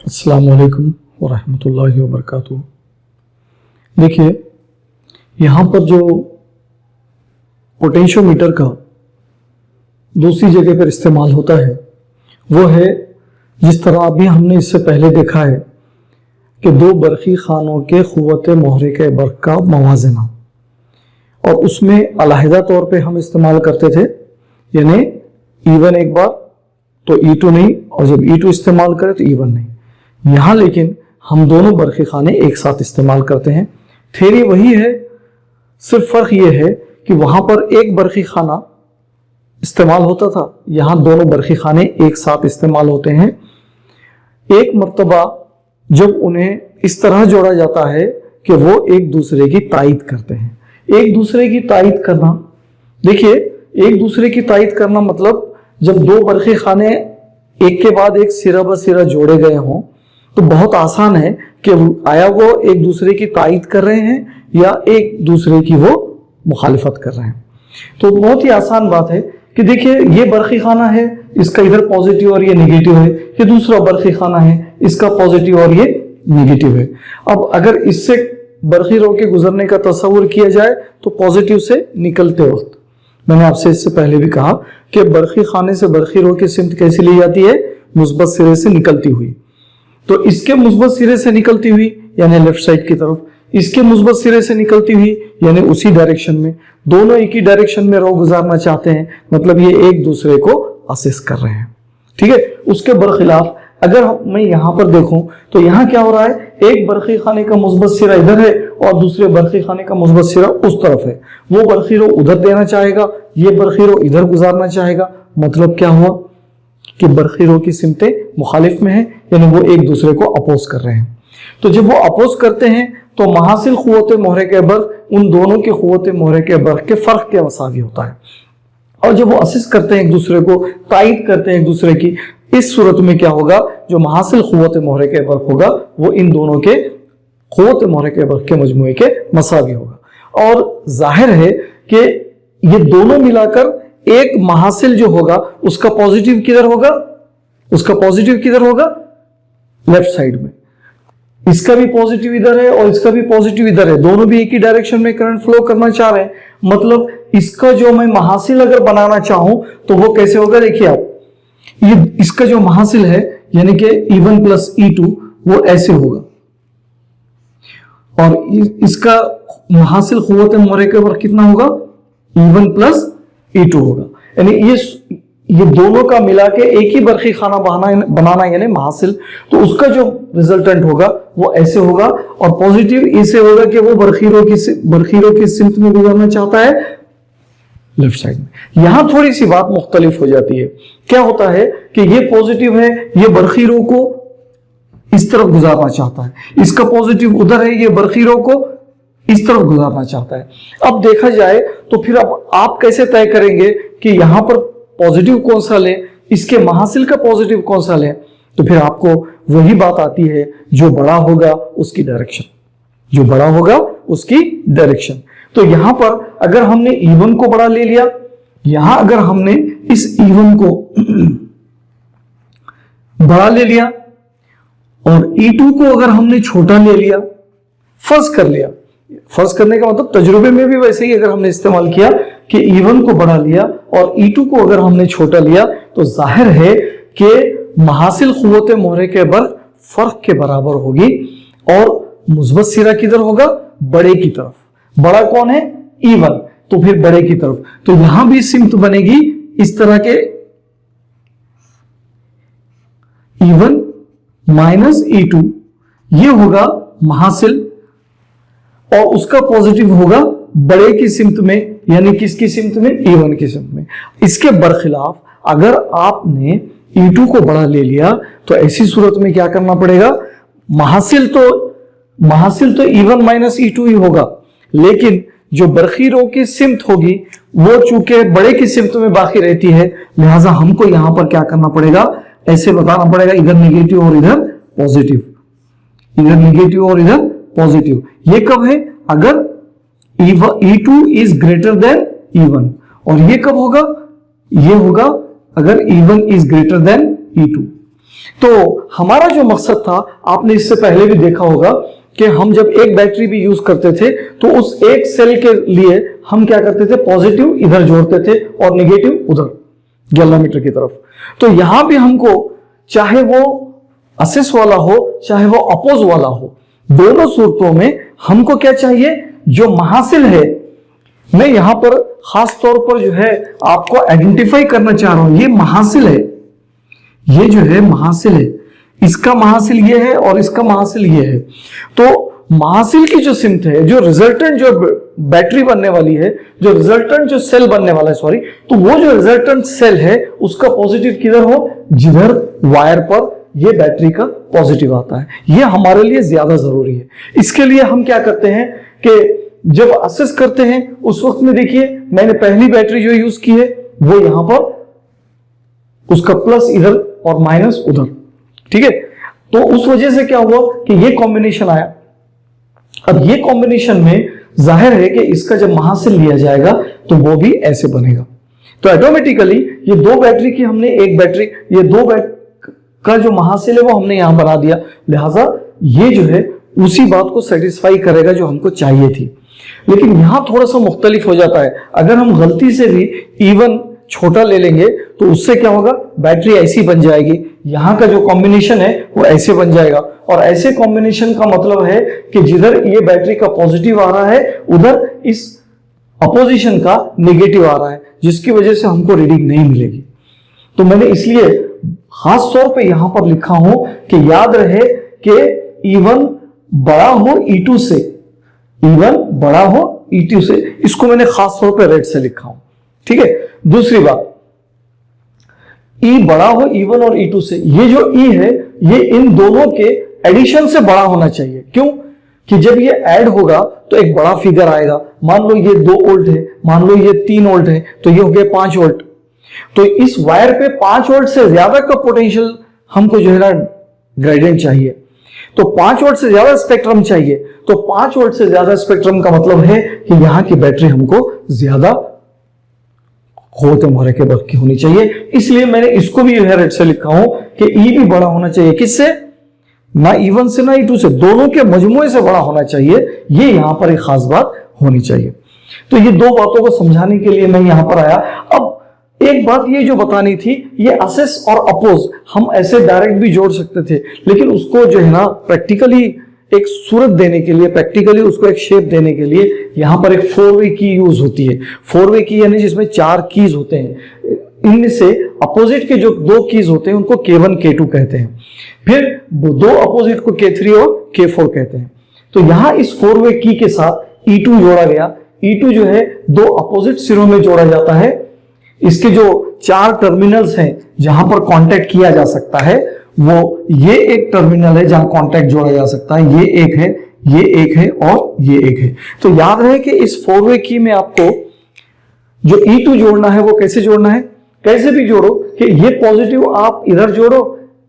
अस्सलामु अलैकुम वरहमतुल्लाहि वबरकातुहू। देखिए यहाँ पर जो पोटेंशियोमीटर का दूसरी जगह पर इस्तेमाल होता है वो है, जिस तरह अभी हमने इससे पहले देखा है कि दो बरक़ी खानों के क़ुव्वत मुहर्रिक़े बर्क़ का मवाज़ना, और उसमें अलहदा तौर पे हम इस्तेमाल करते थे, यानी E1 एक बार तो E2 नहीं, और जब E2 इस्तेमाल करें तो E1 नहीं। यहाँ लेकिन हम दोनों बरक़ी खाने एक साथ इस्तेमाल करते हैं। थ्योरी वही है, सिर्फ फ़र्क ये है कि वहाँ पर एक बरक़ी खाना इस्तेमाल होता था, यहाँ दोनों बरक़ी खाने एक साथ इस्तेमाल होते हैं। एक मर्तबा जब उन्हें इस तरह जोड़ा जाता है कि वो एक दूसरे की तायीद करते हैं। एक दूसरे की तायीद करना, देखिए एक दूसरे की तायीद करना मतलब जब दो बरक़ी खाने एक के बाद एक सिरा ब सिरा जोड़े गए हों तो बहुत आसान है कि आया वो एक दूसरे की तायीद कर रहे हैं या एक दूसरे की वो मुखालिफत कर रहे हैं। तो बहुत ही आसान बात है कि देखिए ये बरक़ी खाना है, इसका इधर पॉजिटिव और ये नेगेटिव है, ये दूसरा बरक़ी खाना है, इसका पॉजिटिव और ये नेगेटिव है। अब अगर इससे बरक़ी रो के गुजरने का तस्वुर किया जाए तो पॉजिटिव से निकलते वक्त मैंने आपसे इससे पहले भी कहा कि बरक़ी खाने से बरक़ी रो की सिमत कैसी ली जाती है, मुस्बत सिरे से निकलती हुई। तो इसके मुस्बत सिरे से निकलती हुई यानी लेफ्ट साइड की तरफ, इसके मुस्बत सिरे से निकलती हुई यानी उसी डायरेक्शन में, दोनों एक ही डायरेक्शन में रो गुजारना चाहते हैं, मतलब ये एक दूसरे को असिस्ट कर रहे हैं। ठीक है, उसके बरखिलाफ अगर मैं यहाँ पर देखूं तो यहाँ क्या हो रहा है, एक बरक़ी खाने का मुस्बत सिरा इधर है और दूसरे बरक़ी खाने का मुस्बत सिरा उस तरफ है। वो बरक़ी रो उधर देना चाहेगा, ये बरक़ी रो इधर गुजारना चाहेगा। मतलब क्या हुआ कि बरक़ी रो की सिमतें मुखालिफ में है, यानी वो एक दूसरे को अपोज कर रहे हैं। तो जब वो अपोज करते हैं तो महासिल क़ुव्वत मुहर्रिक़े बर्क़ उन दोनों के क़ुव्वत मुहर्रिक़े बर्क़ के फ़र्क के मसावी होता है। और जब वो असिस्ट करते हैं एक दूसरे को, तायीद करते हैं एक दूसरे की, इस सूरत में क्या होगा, जो महासिल क़ुव्वत मुहर्रिक़े बर्क़ होगा वो इन दोनों के क़ुव्वत मुहर्रिक़े बर्क़ के मजमूए के मसावी होगा। और जाहिर है कि ये दोनों मिलाकर एक महासिल जो होगा उसका पॉजिटिव किधर होगा, उसका पॉजिटिव किधर होगा, लेफ्ट साइड में। इसका भी पॉजिटिव इधर है और इसका भी पॉजिटिव इधर है, दोनों भी एक ही डायरेक्शन में करंट फ्लो करना चाह रहे हैं। मतलब इसका जो मैं महासिल अगर बनाना चाहूं तो वो कैसे होगा, देखिए आप, ये इसका जो महासिल है यानी कि E1 प्लस E2 वो ऐसे होगा, और इसका महासिल क़ुव्वत मुहर्रिक़े बर्क़ कितना होगा, E1 प्लस E2 होगा। यानी ये दोनों का मिला के एक ही बरक़ी खाना बनाना यानी महासिल, तो उसका जो रिजल्टेंट होगा वो ऐसे होगा, और पॉजिटिव इसे होगा कि वो बरक़ी रो की सिमत में गुजरना चाहता है लेफ्ट साइड में। यहां थोड़ी सी बात मुख्तलिफ हो जाती है। क्या होता है कि ये पॉजिटिव है, ये बरक़ी रो को इस तरफ गुजारना चाहता है, इसका पॉजिटिव उधर है, ये बरक़ी रो को इस तरफ गुजारना चाहता है। अब देखा जाए तो फिर अब आप कैसे तय करेंगे कि यहां पर पॉजिटिव कौन सा ले, इसके महासिल का पॉजिटिव कौन सा ले। तो फिर आपको वही बात आती है, जो बड़ा होगा उसकी डायरेक्शन, जो बड़ा होगा उसकी डायरेक्शन। तो यहां पर अगर हमने E1 को बड़ा ले लिया, यहां अगर हमने इस E1 को बड़ा ले लिया और E2 को अगर हमने छोटा ले लिया, फर्ज कर लिया, फर्ज करने का मतलब तजुर्बे में भी वैसे ही अगर हमने इस्तेमाल किया कि E1 को बड़ा लिया और E2 को अगर हमने छोटा लिया, तो जाहिर है कि महासिल क़ुव्वत मुहर्रिक़े बर्क़ फर्क के बराबर होगी, और मुस्बत सिरा किधर होगा, बड़े की तरफ। बड़ा कौन है, E1, तो फिर बड़े की तरफ। तो यहां भी सिमत बनेगी इस तरह के E1 माइनस E2, ये होगा महासिल, और उसका पॉजिटिव होगा बड़े की सिमत में, यानी किसकी सिमत में, E1 की सिमत में। इसके बरखिलाफ अगर आपने E2 को बड़ा ले लिया तो ऐसी सूरत में क्या करना पड़ेगा, महासिल तो E1 माइनस E2 ही होगा, लेकिन जो बरक़ी रो की सिमत होगी वो चूंकि बड़े की सिमत में बाकी रहती है, लिहाजा हमको यहां पर क्या करना पड़ेगा, ऐसे बताना पड़ेगा, इधर नेगेटिव और इधर पॉजिटिव, इधर नेगेटिव और इधर पॉजिटिव। ये कब है, अगर E2 is greater than E1, और ये कब होगा, ये होगा अगर E1 is greater than E2। तो हमारा जो मकसद था, आपने इससे पहले भी देखा होगा कि हम जब एक बैटरी भी यूज करते थे तो उस एक सेल के लिए हम क्या करते थे, पॉजिटिव इधर जोड़ते थे और नेगेटिव उधर गैल्वेनोमीटर की तरफ। तो यहां भी हमको चाहे वो असेस वाला हो चाहे वो अपोज वाला हो, दोनों सूरतों में हमको क्या चाहिए, जो महासिल है। मैं यहां पर खास तौर पर जो है आपको आइडेंटिफाई करना चाह रहा हूं, ये महासिल है, ये जो है महासिल है, इसका महासिल ये है और इसका महासिल ये है। तो महासिल की जो सिमत है, जो रिजल्टेंट जो बैटरी बनने वाली है, जो रिजल्टेंट जो सेल बनने वाला है, सॉरी, तो वो जो रिजल्टेंट सेल है उसका पॉजिटिव किधर हो, जिधर वायर पर ये बैटरी का पॉजिटिव आता है। ये हमारे लिए ज्यादा जरूरी है। इसके लिए हम क्या करते हैं कि जब असेस करते हैं उस वक्त में देखिए, मैंने पहली बैटरी जो यूज की है वो यहां पर उसका प्लस इधर और माइनस उधर, ठीक है। तो उस वजह से क्या हुआ कि ये कॉम्बिनेशन आया। अब ये कॉम्बिनेशन में जाहिर है कि इसका जब महासिल लिया जाएगा तो वो भी ऐसे बनेगा। तो ऑटोमेटिकली ये दो बैटरी की हमने एक बैटरी, ये दो का जो महासिल है वो हमने यहां बना दिया, लिहाजा ये जो है उसी बात को सेटिस्फाई करेगा जो हमको चाहिए थी। लेकिन यहां थोड़ा सा मुख्तलिफ हो जाता है। अगर हम गलती से भी इवन छोटा ले लेंगे तो उससे क्या होगा, बैटरी ऐसी बन जाएगी, यहां का जो कॉम्बिनेशन है वो ऐसे बन जाएगा। और ऐसे कॉम्बिनेशन का मतलब है कि जिधर ये बैटरी का पॉजिटिव आ रहा है उधर इस अपोजिशन का नेगेटिव आ रहा है, जिसकी वजह से हमको रीडिंग नहीं मिलेगी। तो मैंने इसलिए खास तौर पे यहां पर लिखा हूं कि याद रहे कि E1 बड़ा हो E2 से, E1 बड़ा हो E2 से, इसको मैंने खास तौर पे रेड से लिखा हूं, ठीक है। दूसरी बात, E बड़ा हो E1 और E2 से, ये जो E है ये इन दोनों के एडिशन से बड़ा होना चाहिए। क्यों कि जब ये ऐड होगा तो एक बड़ा फिगर आएगा। मान लो ये 2 वोल्ट है, मान लो ये 3 वोल्ट है, तो ये हो गया 5 वोल्ट। तो इस वायर पे 5 वोल्ट से ज्यादा का पोटेंशियल हमको जो है ना ग्रेडियंट चाहिए, तो 5 वोल्ट से ज्यादा स्पेक्ट्रम चाहिए। तो 5 वोल्ट से ज्यादा स्पेक्ट्रम का मतलब है कि यहां की बैटरी हमको ज्यादा मोहरे के वर्क की होनी चाहिए। इसलिए मैंने इसको भी रेड से लिखा हूं कि ई भी बड़ा होना चाहिए। किससे, ना E1 से ना E2 से, दोनों के मजमुए से बड़ा होना चाहिए। ये यहां पर एक खास बात होनी चाहिए। तो ये दो बातों को समझाने के लिए मैं यहां पर आया। अब एक बात ये जो बतानी थी, ये असेस और अपोज हम ऐसे डायरेक्ट भी जोड़ सकते थे, लेकिन उसको जो है ना प्रैक्टिकली एक सूरत देने के लिए, प्रैक्टिकली उसको एक शेप देने के लिए यहां पर एक 4-वे की यूज होती है। 4-वे की यानी जिसमें 4 कीज होते हैं, इनमें से अपोजिट के जो 2 कीज होते हैं उनको K1 K2 कहते हैं, फिर 2 अपोजिट को K3 और K4 कहते हैं। तो यहां इस 4-वे की के साथ E2 जोड़ा गया। E2 जो है 2 अपोजिट सिरों में जोड़ा जाता है। इसके जो 4 टर्मिनल्स हैं जहां पर कांटेक्ट किया जा सकता है, वो ये एक टर्मिनल है जहां कांटेक्ट जोड़ा जा सकता है, ये एक है, ये एक है और ये एक है। तो याद रहे कि इस 4-वे की में आपको जो E2 जोड़ना है वो कैसे जोड़ना है, कैसे भी जोड़ो कि ये पॉजिटिव आप इधर जोड़ो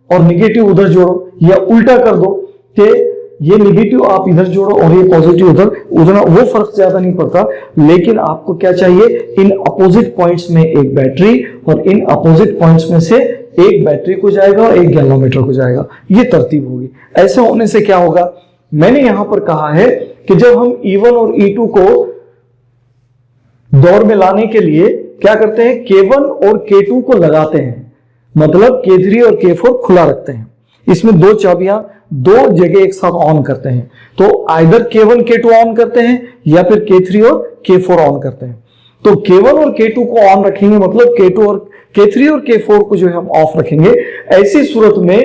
और नेगेटिव उधर जोड़ो, या उल्टा कर दो कि ये नेगेटिव आप इधर जोड़ो और ये पॉजिटिव उधर, उतना वो फर्क ज्यादा नहीं पड़ता। लेकिन आपको क्या चाहिए, इन अपोजिट पॉइंट्स में एक बैटरी और इन अपोजिट पॉइंट्स में से एक बैटरी को जाएगा और एक गैल्वेनोमीटर को जाएगा। ये तरतीब होगी। ऐसे होने से क्या होगा, मैंने यहां पर कहा है कि जब हम E1 और E2 को दौर में लाने के लिए क्या करते हैं, K1 और K2 को लगाते हैं, मतलब K3 और K4 खुला रखते हैं। इसमें 2 चाबियां 2 जगह एक साथ ऑन करते हैं। तो आइदर K1 K2 ऑन करते हैं या फिर K3 और K4 ऑन करते हैं। तो K1 और K2 को ऑन रखेंगे, मतलब K3 और K4 को जो है हम ऑफ रखेंगे। ऐसी सूरत में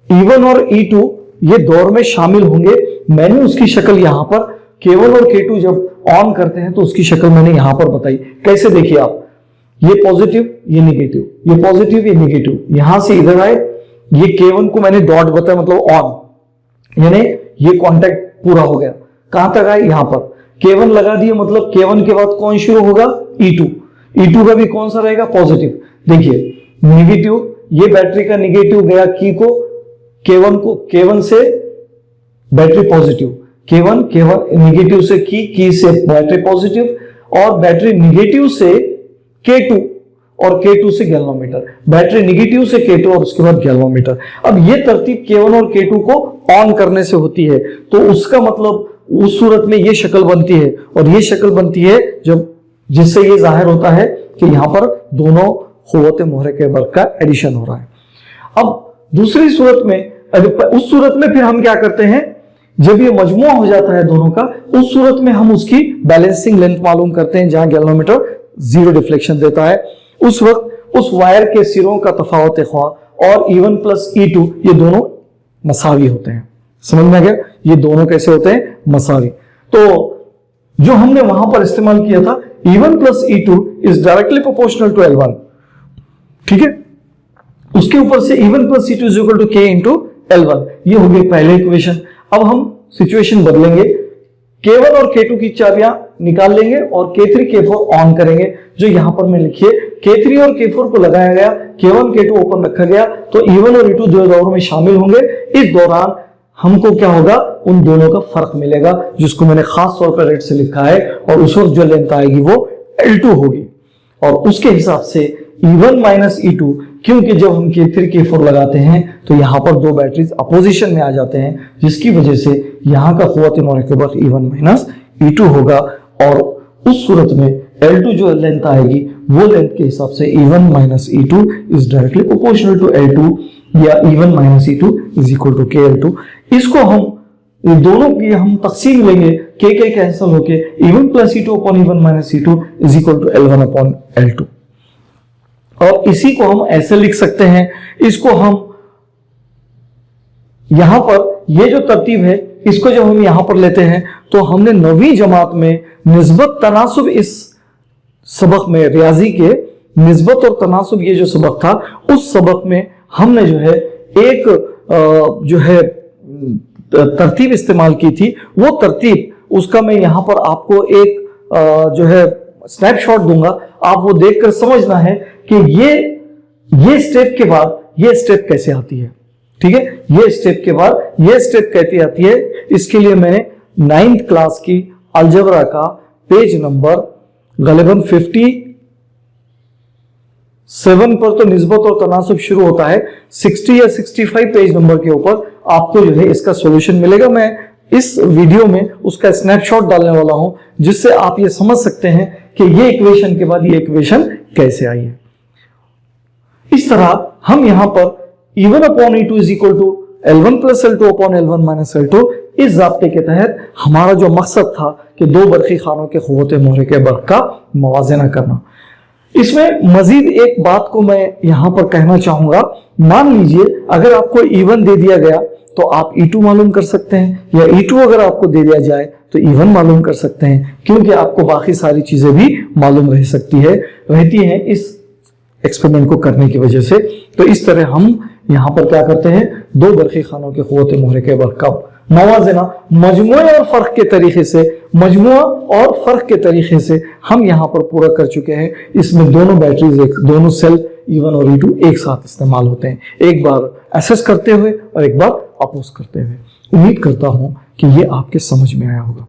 E1 और E2 ये दौर में शामिल होंगे। मैंने उसकी शक्ल यहां पर K1 और K2 जब ऑन करते हैं तो उसकी शक्ल मैंने यहां पर बताई। कैसे, देखिए आप, ये पॉजिटिव ये नेगेटिव, ये पॉजिटिव ये नेगेटिव, यहां से इधर आए, ये K1 को मैंने डॉट बताया मतलब ऑन, यानी ये कांटेक्ट पूरा हो गया। कहां तक आए, यहां पर K1 लगा दिए, मतलब K1 के बाद कौन शुरू होगा, E2। E2 का भी कौन सा रहेगा, पॉजिटिव। देखिए नेगेटिव, ये बैटरी का नेगेटिव गया की को K1 को, K1 से बैटरी पॉजिटिव, K1 नेगेटिव से की से बैटरी पॉजिटिव, और बैटरी नेगेटिव से K2 और K2 से गैल्वेनोमीटर, बैटरी नेगेटिव से K2 और उसके बाद गैल्वेनोमीटर। अब ये तरतीब K1 और K2 को ऑन करने से होती है, तो उसका मतलब उस सूरत में ये शक्ल बनती है और ये शक्ल बनती है जब जिससे ये जाहिर होता है कि यहाँ पर दोनों क़ुव्वत मुहर्रिका बर्क़ का एडिशन हो रहा है। अब दूसरी सूरत में, उस सूरत में फिर हम क्या करते हैं, जब ये मजमुआ हो जाता है दोनों का, उस सूरत में हम उसकी बैलेंसिंग लेंथ मालूम करते हैं, जहां गैल्वेनोमीटर 0 डिफ्लेक्शन देता है। उस वक्त उस वायर के सिरों का तफावत ख्वाह और E1 प्लस E2 ये दोनों मसावी होते हैं। समझ में आ गया? ये दोनों कैसे होते हैं? मसावी। तो जो हमने वहां पर इस्तेमाल किया था E1 plus E2 is directly proportional to L1, ठीक है। उसके ऊपर से E1 plus E2 is equal to K into L1, ये हो गई पहले इक्वेशन। अब हम सिचुएशन बदलेंगे, K1 और K2 की चाबियां निकाल लेंगे और K3 K4 ऑन करेंगे। जो यहां पर मैं लिखिए K3 और K4 को लगाया गया, K1 K2 ओपन रखा गया, तो E1 और E2 दो दौर में शामिल होंगे। इस दौरान हमको क्या होगा, उन दोनों का फर्क मिलेगा, जिसको मैंने खास तौर पर रेड से लिखा है, और उस वक्त जो लेंथ आएगी वो L2 होगी। और उसके हिसाब से E1 माइनस E2, क्योंकि जब हम K3 K4 लगाते हैं तो यहाँ पर दो बैटरीज अपोजिशन में आ जाते हैं, जिसकी वजह से यहाँ का क़ुव्वत मुहर्रिका बर्क़ E1 माइनस E2 होगा। और उस सूरत में L2 जो लेंथ आएगी वो लेंथ के हिसाब से E1 minus E2 is directly proportional to L2, या E1 minus E2 is equal to KL2। इसको हम दोनों की हम तकसीम लेंगे, K कैंसिल होके E1 plus E2 upon E1 minus E2 is equal to L1 upon L2। और इसी को हम ऐसे लिख सकते हैं, इसको हम यहां पर ये जो तरतीब है इसको जब हम यहां पर लेते हैं तो हमने 9वीं जमात में निस्बत तनासुब, इस सबक में रियाजी के निस्बत और तनासुब ये जो सबक था, उस सबक में हमने जो है एक जो है तरतीब इस्तेमाल की थी। वो तरतीब उसका मैं यहां पर आपको एक जो है स्नैपशॉट दूंगा, आप वो देखकर समझना है कि ये स्टेप के बाद ये स्टेप कैसे आती है, ठीक है। ये स्टेप के बाद ये स्टेप कैसे आती है, इसके लिए मैंने 9th क्लास की अलजबरा का पेज नंबर गलिबन 57 पर तो निस्बत और तनासुब शुरू होता है, 60 या 65 पेज नंबर के ऊपर आपको जो है इसका सॉल्यूशन मिलेगा। मैं इस वीडियो में उसका स्नैपशॉट डालने वाला हूं, जिससे आप ये समझ सकते हैं कि ये इक्वेशन के बाद ये इक्वेशन कैसे आई है। इस तरह हम यहां पर E1 upon E2 is equal to L1 plus L2 upon L1 minus L2, इस ज़ाब्ते के तहत हमारा जो मकसद था कि दो बरक़ी खानों के क़ुव्वत मुहर्रिका बर्क़ का मवाज़ना करना। इसमें मजीद एक बात को मैं यहां पर कहना चाहूंगा, मान लीजिए अगर आपको E1 दे दिया गया तो आप E2 मालूम कर सकते हैं, या E2 अगर आपको दे दिया जाए तो E1 मालूम कर सकते हैं, क्योंकि आपको बाकी सारी चीजें भी मालूम रहती हैं इस एक्सपेरिमेंट को करने की वजह से। तो इस तरह हम यहां पर क्या करते हैं, दो बरक़ी खानों के क़ुव्वत मुहर्रिका बर्क़ का मवाज़ना मजमुआ और फ़र्क के तरीके से, मजमुआ और फ़र्क के तरीके से हम यहां पर पूरा कर चुके हैं। इसमें दोनों बैटरीज, दोनों सेल E1 और E2 एक साथ इस्तेमाल होते हैं, एक बार एसेस करते हुए और एक बार अपोज करते हुए। उम्मीद करता हूं कि ये आपके समझ में आया होगा।